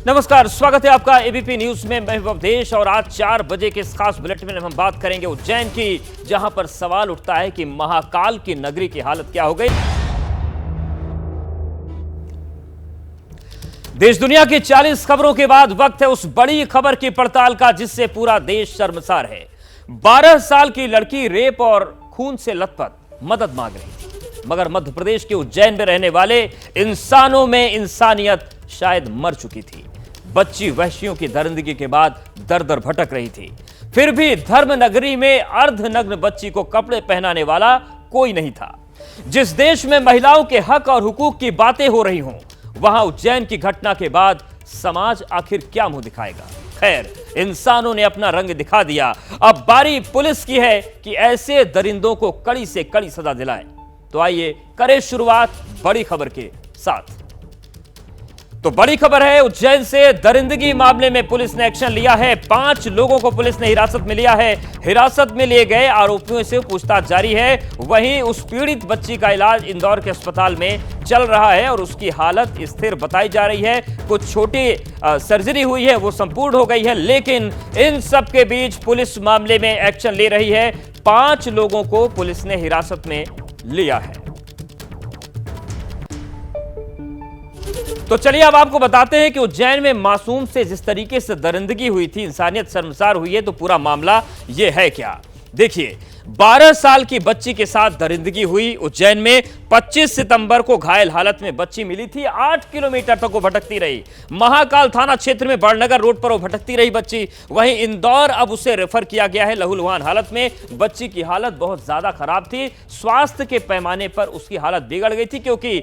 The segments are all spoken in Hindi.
नमस्कार, स्वागत है आपका एबीपी न्यूज में। मैं अवधेश और आज 4 बजे के इस खास बुलेटिन में हम बात करेंगे उज्जैन की, जहां पर सवाल उठता है कि महाकाल की नगरी की हालत क्या हो गई। देश दुनिया की 40 खबरों के बाद वक्त है उस बड़ी खबर की पड़ताल का जिससे पूरा देश शर्मसार है। 12 साल की लड़की रेप और खून से लथपथ मदद मांग रही थी, मगर मध्य प्रदेश के उज्जैन में रहने वाले इंसानों में इंसानियत शायद मर चुकी थी। बच्ची वहशियों की दरिंदगी के बाद दर दर भटक रही थी, फिर भी धर्म नगरी में अर्धनग्न बच्ची को कपड़े पहनाने वाला कोई नहीं था। जिस देश में महिलाओं के हक और हुकूक की बातें हो रही हों, वहां उज्जैन की घटना के बाद समाज आखिर क्या मुंह दिखाएगा। खैर, इंसानों ने अपना रंग दिखा दिया। अब बारी पुलिस की है कि ऐसे दरिंदों को कड़ी से कड़ी सजा दिलाए। तो आइए करें शुरुआत बड़ी खबर के साथ। तो बड़ी खबर है उज्जैन से। दरिंदगी मामले में पुलिस ने एक्शन लिया है। 5 लोगों को पुलिस ने हिरासत में लिया है। हिरासत में लिए गए आरोपियों से पूछताछ जारी है। वहीं उस पीड़ित बच्ची का इलाज इंदौर के अस्पताल में चल रहा है और उसकी हालत स्थिर बताई जा रही है। कुछ छोटी सर्जरी हुई है, वो संपूर्ण हो गई है, लेकिन इन सब के बीच पुलिस मामले में एक्शन ले रही है। 5 लोगों को पुलिस ने हिरासत में लिया है। तो चलिए अब आपको बताते हैं कि उज्जैन में मासूम से जिस तरीके से दरिंदगी हुई थी, इंसानियत शर्मसार हुई है। तो पूरा मामला यह है क्या, देखिए। 12 साल की बच्ची के साथ दरिंदगी हुई उज्जैन में। 25 सितंबर को घायल हालत में बच्ची मिली थी। 8 किलोमीटर तक वो भटकती रही। महाकाल थाना क्षेत्र में बड़नगर रोड पर वो भटकती रही बच्ची। वहीं इंदौर अब उसे रेफर किया गया है लहूलुहान हालत में। बच्ची की हालत बहुत ज्यादा खराब थी। स्वास्थ्य के पैमाने पर उसकी हालत बिगड़ गई थी, क्योंकि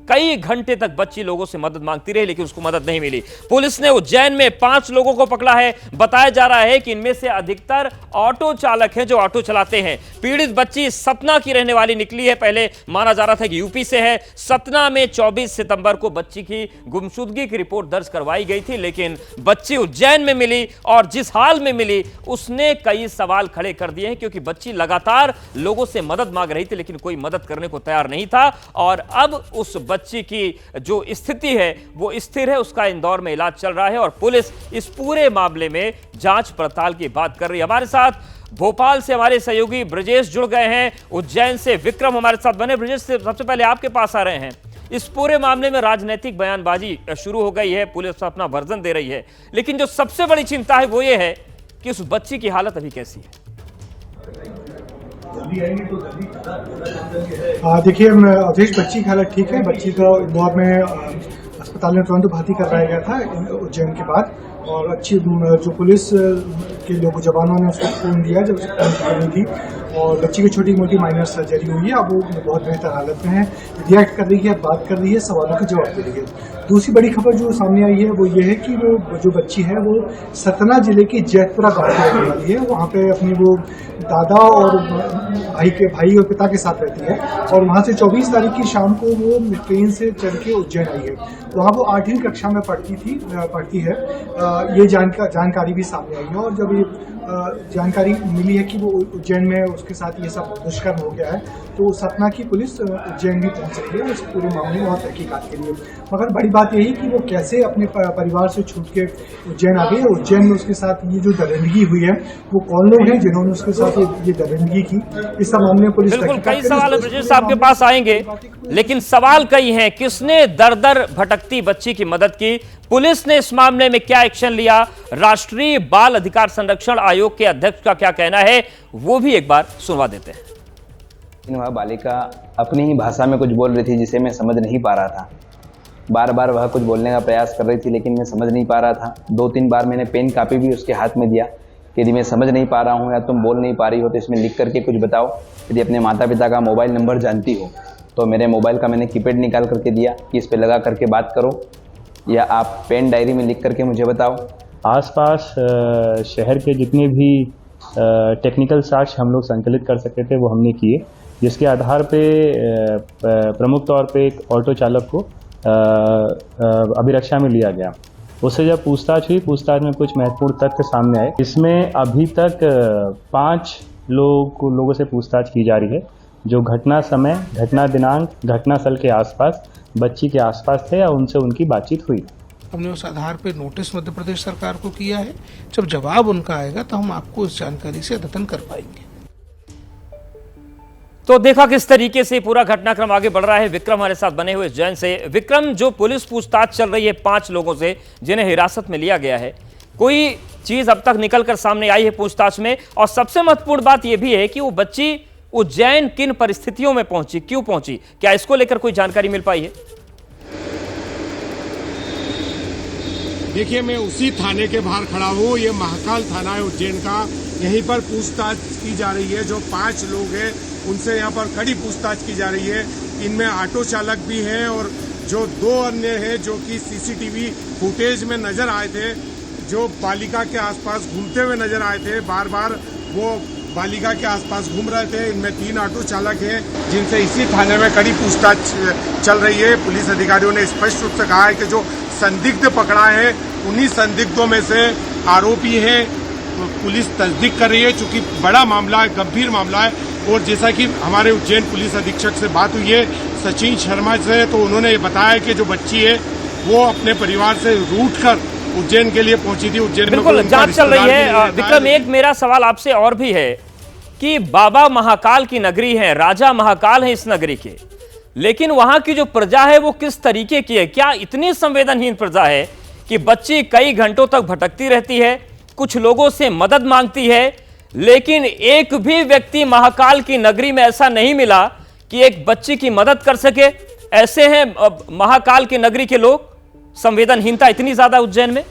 कई घंटे तक बच्ची लोगों से मदद मांगती रही, लेकिन उसको मदद नहीं मिली। पुलिस ने उज्जैन में 5 लोगों को पकड़ा है। बताया जा रहा है कि इनमें से अधिकतर ऑटो चालक हैं जो ऑटो चलाते हैं। पीड़ित बच्ची सतना की रहने वाली निकली है। पहले माना जा रहा था कि यूपी से है। सतना में 24 सितंबर को बच्ची की गुमशुदगी की रिपोर्ट दर्ज करवाई गई थी, लेकिन बच्ची उज्जैन में मिली और जिस हाल में मिली उसने कई सवाल खड़े कर दिए हैं, क्योंकि बच्ची लगातार लोगों से मदद मांग रही थी, लेकिन कोई मदद करने को तैयार नहीं था। और अब उस बच्ची की जो स्थिति है वो स्थिर है, उसका इंदौर में इलाज चल रहा है और पुलिस इस पूरे मामले में जांच पड़ताल की बात कर रही है। हमारे साथ भोपाल से हमारे सहयोगी ब्रजेश जुड़ गए हैं। उज्जैन से विक्रम हमारे साथ बने। ब्रजेश, से सबसे पहले आपके पास आ रहे हैं। इस पूरे मामले में राजनीतिक बयानबाजी शुरू हो गई है, पुलिस अपना वर्जन दे रही है, लेकिन जो सबसे बड़ी चिंता है वो ये है कि उस बच्ची की हालत अभी कैसी है। देखिए अवधेश, बच्ची की हालत ठीक है। बच्ची को इंदौर में अस्पताल में तुरंत भर्ती करवाया गया था उज्जैन के बाद, और अच्छी जो पुलिस के लोग जवानों ने उसको खून दिया जब उसको खून करनी थी, और बच्ची की छोटी मोटी माइनर सर्जरी हुई है। अब वो बहुत बेहतर हालत में है, रिएक्ट कर रही है, बात कर रही है, सवालों के जवाब दे रही है। दूसरी बड़ी खबर जो सामने आई है वो ये है कि वो जो बच्ची है वो सतना जिले की जैतपुरा गांव की रहने वाली है। वहाँ पे अपनी वो दादा और भाई और पिता के साथ रहती है, और वहाँ से 24 तारीख की शाम को वो ट्रेन से चढ़ के उज्जैन आई है। वहाँ वो 8वीं कक्षा में पढ़ती है। ये जानकारी भी सामने आई है, और जब ये जानकारी मिली है कि वो उज्जैन में उसके साथ ये सब दुष्कर्म हो गया है, तो सतना की पुलिस उज्जैन भी पहुंच रही है इस पूरे मामले में और तहकीकात के लिए। मगर बड़ी बात यही कि वो कैसे अपने परिवार से छूट के उज्जैन आ गई। उज्जैन में उसके साथ ये जो दरिंदगी हुई है, वो कौन लोग हैं जिन्होंने उसके साथ ये दरिंदगी की, इस सब मामले में पुलिस कई सवाल ब्रजेश आपके पास आएंगे, लेकिन सवाल कई हैं। किसने दर दर भटकती बच्ची की मदद की? पुलिस ने इस मामले में क्या एक्शन लिया? राष्ट्रीय बाल अधिकार संरक्षण आयोग के अध्यक्ष का क्या कहना है, वो भी एक बार सुनवा देते हैं। वह बालिका अपनी ही भाषा में कुछ बोल रही थी जिसे मैं समझ नहीं पा रहा था। बार बार वह कुछ बोलने का प्रयास कर रही थी, लेकिन मैं समझ नहीं पा रहा था। 2-3 बार मैंने पेन कापी भी उसके हाथ में दिया कि यदि मैं समझ नहीं पा रहा हूँ या तुम बोल नहीं पा रही हो तो इसमें लिख करके कुछ बताओ। यदि अपने माता पिता का मोबाइल नंबर जानती हो तो मेरे मोबाइल का मैंने कीपैड निकाल करके दिया कि इस पर लगा करके बात करो, या आप पेन डायरी में लिख करके मुझे बताओ। आसपास शहर के जितने भी टेक्निकल साक्ष्य हम लोग संकलित कर सकते थे वो हमने किए, जिसके आधार पे प्रमुख तौर पे एक ऑटो चालक को अभिरक्षा में लिया गया। उससे जब पूछताछ हुई, पूछताछ में कुछ महत्वपूर्ण तथ्य सामने आए। इसमें अभी तक 5 लोगों से पूछताछ की जा रही है, जो घटना समय, घटना दिनांक, घटना स्थल के आसपास, बच्ची के आसपास थे या उनसे उनकी बातचीत हुई। हमने उस आधार पर नोटिस मध्य प्रदेश सरकार को किया है। जब जवाब उनका आएगा तो हम आपको इस जानकारी से अद्यतन कर पाएंगे। तो देखा किस तरीके से पूरा घटनाक्रम आगे बढ़ रहा है। विक्रम हमारे साथ बने हुए जैन से। विक्रम, जो पुलिस पूछताछ चल रही है 5 लोगों से जिन्हें हिरासत में लिया गया है, कोई चीज अब तक निकलकर सामने आई है पूछताछ में? और सबसे महत्वपूर्ण बात यह भी है कि वो बच्ची उज्जैन किन परिस्थितियों में पहुंची, क्यों पहुंची, क्या इसको लेकर कोई जानकारी मिल पाई है? देखिए, मैं उसी थाने के बाहर खड़ा हूँ। ये महाकाल थाना है उज्जैन का। यहीं पर पूछताछ की जा रही है। जो 5 लोग हैं उनसे यहाँ पर कड़ी पूछताछ की जा रही है। इनमें ऑटो चालक भी हैं और जो 2 अन्य हैं जो कि सीसीटीवी फुटेज में नजर आए थे, जो बालिका के आसपास घूमते हुए नजर आए थे, बार बार वो बालिका के आसपास घूम रहे थे। इनमें 3 ऑटो चालक हैं जिनसे इसी थाने में कड़ी पूछताछ चल रही है। पुलिस अधिकारियों ने स्पष्ट रूप से कहा है कि जो संदिग्ध पकड़ा है उन्हीं संदिग्धों में से आरोपी है। पुलिस तस्दीक कर रही है, चूंकि बड़ा मामला है, गंभीर मामला है। और जैसा कि हमारे उज्जैन पुलिस अधीक्षक से बात हुई है सचिन शर्मा से, तो उन्होंने ये बताया कि जो बच्ची है वो अपने परिवार से रूठ कर उज्जैन के लिए पहुंची थी। उज्जैन में बिल्कुल जांच चल रही है। विक्रम, एक मेरा सवाल आपसे और भी है कि बाबा महाकाल की नगरी है, राजा महाकाल है इस नगरी के, लेकिन वहां की जो प्रजा है वो किस तरीके की है? क्या इतनी संवेदनहीन प्रजा है कि बच्ची कई घंटों तक भटकती रहती है, कुछ लोगों से मदद मांगती है, लेकिन एक भी व्यक्ति महाकाल की नगरी में ऐसा नहीं मिला कि एक बच्ची की मदद कर सके? ऐसे हैं महाकाल की नगरी के लोग, संवेदनहीनता इतनी ज्यादा उज्जैन में?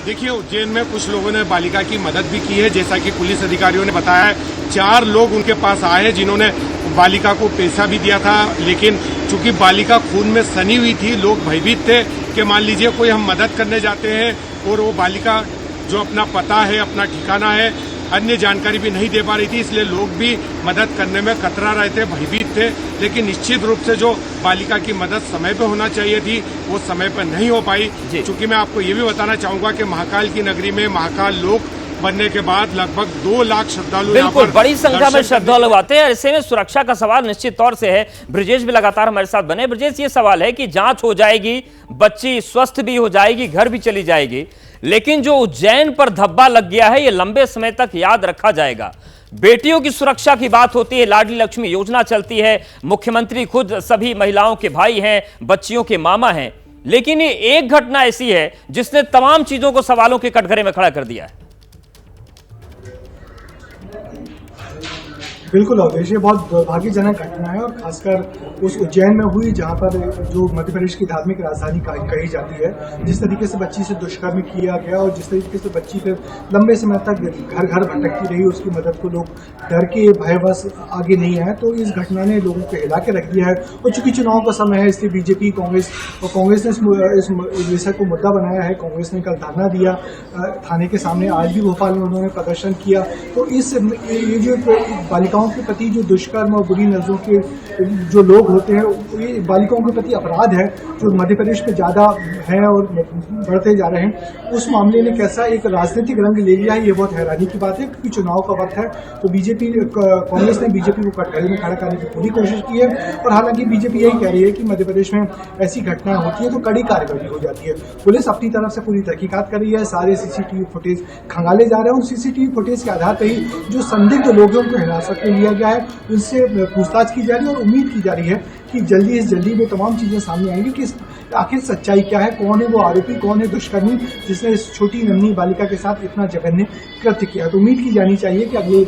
देखिए, उज्जैन में कुछ लोगों ने बालिका की मदद भी की है। जैसा कि पुलिस अधिकारियों ने बताया है, 4 लोग उनके पास आए हैं जिन्होंने बालिका को पैसा भी दिया था, लेकिन चूंकि बालिका खून में सनी हुई थी, लोग भयभीत थे कि मान लीजिए कोई हम मदद करने जाते हैं और वो बालिका जो अपना पता है, अपना ठिकाना है, अन्य जानकारी भी नहीं दे पा रही थी, इसलिए लोग भी मदद करने में कतरा रहे थे, भयभीत थे। लेकिन निश्चित रूप से जो बालिका की मदद समय पे होना चाहिए थी वो समय पर नहीं हो पाई। चूंकि मैं आपको ये भी बताना चाहूंगा कि महाकाल की नगरी में महाकाल लोक बनने के बाद लगभग 2 लाख श्रद्धालु बिल्कुल बड़ी संख्या में श्रद्धालु आते हैं। ऐसे में सुरक्षा का सवाल निश्चित तौर से है। ब्रजेश भी लगातार हमारे साथ बने। ब्रजेश, ये सवाल है कि जांच हो जाएगी, बच्ची स्वस्थ भी हो जाएगी, घर भी चली जाएगी, लेकिन जो उज्जैन पर धब्बा लग गया है ये लंबे समय तक याद रखा जाएगा। बेटियों की सुरक्षा की बात होती है, लाडली लक्ष्मी योजना चलती है, मुख्यमंत्री खुद सभी महिलाओं के भाई हैं, बच्चियों के मामा हैं, लेकिन ये एक घटना ऐसी है जिसने तमाम चीजों को सवालों के कटघरे में खड़ा कर दिया है। बिल्कुल अवधेश, ये बहुत दुर्भाग्यजनक घटना है और खासकर उस उज्जैन में हुई जहां पर जो मध्य प्रदेश की धार्मिक राजधानी कही जाती है। जिस तरीके से बच्ची से दुष्कर्म किया गया और जिस तरीके से बच्ची फिर लंबे समय तक घर घर भटकती रही, उसकी मदद को लोग डर के भयवश आगे नहीं आए, तो इस घटना ने लोगों को हिला के रख दिया है। और चूंकि चुनाव का समय है, इसलिए बीजेपी, कांग्रेस ने इस विषय को मुद्दा बनाया है। कांग्रेस ने कल धरना दिया थाने के सामने, आज भी भोपाल में उन्होंने प्रदर्शन किया। तो ये जो बालिकाओं के प्रति जो दुष्कर्म और बुरी नजरों के जो लोग होते हैं, ये बालिकाओं के प्रति अपराध है जो मध्य प्रदेश में ज्यादा है और बढ़ते जा रहे हैं। उस मामले ने कैसा एक राजनीतिक रंग ले लिया है, ये बहुत हैरानी की बात है, क्योंकि चुनाव का वक्त है। तो कांग्रेस ने बीजेपी को कटघरे में खड़ा करने की पूरी कोशिश की है। और हालांकि बीजेपी यही कह रही है कि मध्य प्रदेश में ऐसी घटनाएं होती है तो कड़ी कार्रवाई हो जाती है। पुलिस अपनी तरफ से पूरी तहकीकात कर रही है, सारे सीसीटीवी फुटेज खंगाले जा रहे हैं। उन सीसीटीवी फुटेज के आधार पर ही जो संदिग्ध लोग हैं उनको हिरासत में लिया गया है, उनसे पूछताछ की जा रही है और उम्मीद की जा रही है कि जल्दी में तमाम चीजें सामने आएंगी कि आखिर सच्चाई क्या है, कौन है वो आरोपी, कौन है दुष्कर्मी जिसने इस छोटी नन्ही बालिका के साथ इतना जघन्य कृत्य किया। तो उम्मीद की जानी चाहिए कि अगले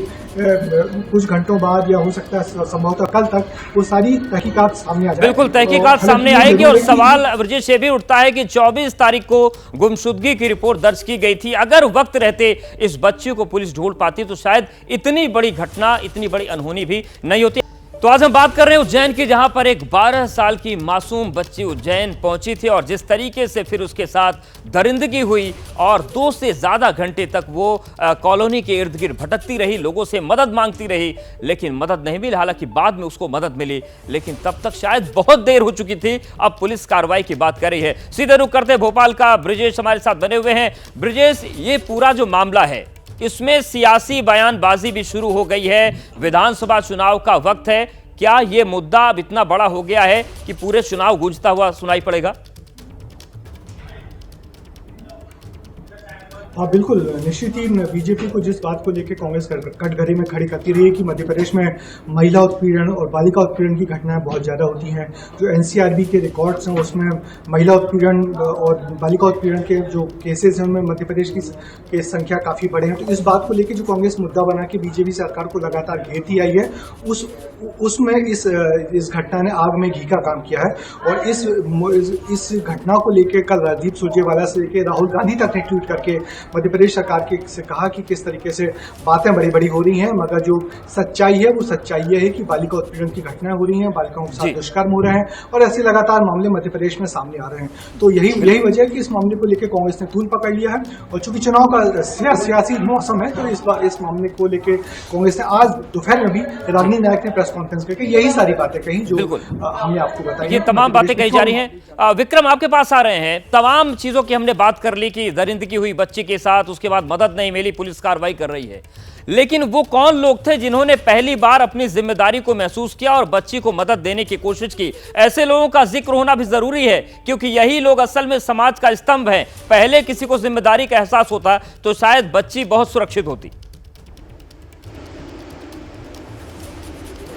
कुछ घंटों बाद या हो सकता है संभवतः कल तक वो सारी तहकीकात सामने आ जाए। बिल्कुल तहकीकात सामने आएगी। और सवाल ब्रजेश ये भी उठता है कि 24 तारीख को गुमशुदगी की रिपोर्ट दर्ज की गई थी। अगर वक्त रहते इस बच्ची को पुलिस ढूंढ पाती तो शायद इतनी बड़ी घटना, इतनी बड़ी अनहोनी भी नहीं होती। तो आज हम बात कर रहे हैं उज्जैन की, जहां पर एक 12 साल की मासूम बच्ची उज्जैन पहुंची थी और जिस तरीके से फिर उसके साथ दरिंदगी हुई और 2 से ज्यादा घंटे तक वो कॉलोनी के इर्द गिर्द भटकती रही, लोगों से मदद मांगती रही, लेकिन मदद नहीं मिली। हालांकि बाद में उसको मदद मिली, लेकिन तब तक शायद बहुत देर हो चुकी थी। अब पुलिस कार्रवाई की बात कर रही है। सीधे रुख करते भोपाल का ब्रजेश हमारे साथ बने हुए हैं। ब्रजेश, ये पूरा जो मामला है इसमें सियासी बयानबाजी भी शुरू हो गई है, विधानसभा चुनाव का वक्त है, क्या यह मुद्दा अब इतना बड़ा हो गया है कि पूरे चुनाव गूंजता हुआ सुनाई पड़ेगा? हाँ बिल्कुल, निश्चित ही बीजेपी को जिस बात को लेकर कांग्रेस कटघरे में खड़ी करती रही है कि मध्य प्रदेश में महिला उत्पीड़न और बालिका उत्पीड़न की घटनाएं बहुत ज़्यादा होती हैं। जो एनसीआरबी के रिकॉर्ड्स हैं उसमें महिला उत्पीड़न और बालिका उत्पीड़न के जो केसेस हैं उनमें मध्य प्रदेश की केस संख्या काफ़ी बड़े हैं। तो इस बात को लेकर जो कांग्रेस मुद्दा बना के बीजेपी सरकार को लगातार घेरती आई है, उसमें इस घटना ने आग में घी का काम किया है। और इस घटना को लेकर कल रणदीप सुरजेवाला से लेकर राहुल गांधी तक ने ट्वीट करके मध्य प्रदेश सरकार के से कहा कि किस तरीके से बातें बड़ी बड़ी हो रही हैं, मगर जो सच्चाई है वो सच्चाई ये है कि बालिका उत्पीड़न की घटनाएं हो रही हैं, बालिकाओं के साथ दुष्कर्म हो रहे हैं और ऐसे लगातार मामले मध्य प्रदेश में सामने आ रहे हैं। तो यही वजह है कि इस मामले को लेकर कांग्रेस ने तूल पकड़ लिया है। और चूंकि चुनाव का सियासी मौसम है तो इस मामले को लेकर कांग्रेस ने आज दोपहर में भी रागिनी नायक ने प्रेस कॉन्फ्रेंस करके यही सारी बातें कही जो हमने आपको बताई। ये तमाम बातें कही जा रही हैं। विक्रम आपके पास आ रहे हैं। तमाम चीजों की हमने बात कर ली कि दरिंदगी हुई बच्ची के साथ, उसके बाद मदद नहीं मिली, पुलिस कार्रवाई कर रही है, लेकिन वो कौन लोग थे जिन्होंने पहली बार अपनी जिम्मेदारी को महसूस किया और बच्ची को मदद देने की कोशिश की? ऐसे लोगों का जिक्र होना भी जरूरी है क्योंकि यही लोग असल में समाज का स्तंभ हैं। पहले किसी को जिम्मेदारी का एहसास होता तो शायद बच्ची बहुत सुरक्षित होती।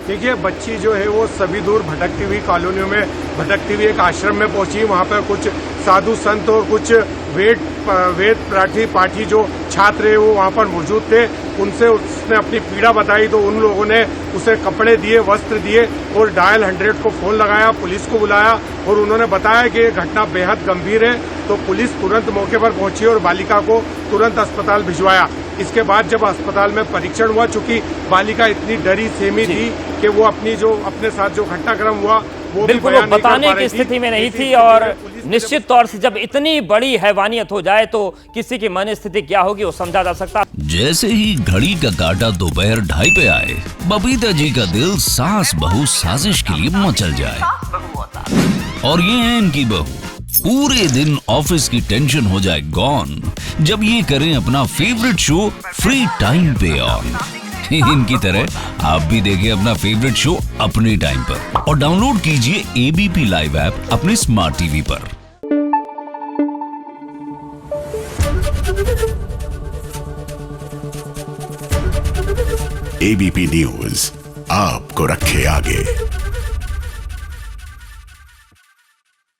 देखिए, बच्ची जो है वो सभी दूर भटकती हुई कॉलोनियों में भटकती हुई एक आश्रम में पहुंची। वहां पर कुछ साधु संत और कुछ वेद पाठी जो छात्र है वो वहां पर मौजूद थे। उनसे उसने अपनी पीड़ा बताई तो उन लोगों ने उसे कपड़े दिए, वस्त्र दिए और डायल 100 को फोन लगाया, पुलिस को बुलाया और उन्होंने बताया कि ये घटना बेहद गंभीर है। तो पुलिस तुरंत मौके पर पहुंची और बालिका को तुरंत अस्पताल भिजवाया। इसके बाद जब अस्पताल में परीक्षण हुआ, चूंकि बालिका इतनी डरी सहमी थी कि वो अपने साथ जो घटनाक्रम हुआ वो बिल्कुल बताने की स्थिति में नहीं थी। और निश्चित तौर से जब इतनी बड़ी हैवानियत हो जाए तो किसी की मन स्थिति क्या होगी वो समझा जा सकता। जैसे ही घड़ी का काटा दोपहर 2:30 पे आए, बबीता जी का दिल सास बहू साजिश के लिए मचल जाए। और ये है इनकी बहू, पूरे दिन ऑफिस की टेंशन हो जाए गॉन जब ये करें अपना फेवरेट शो फ्री टाइम पे ऑन। इनकी तरह आप भी देखिए अपना फेवरेट शो अपने टाइम पर और डाउनलोड कीजिए एबीपी लाइव ऐप अपने स्मार्ट टीवी पर। एबीपी न्यूज आपको रखे आगे।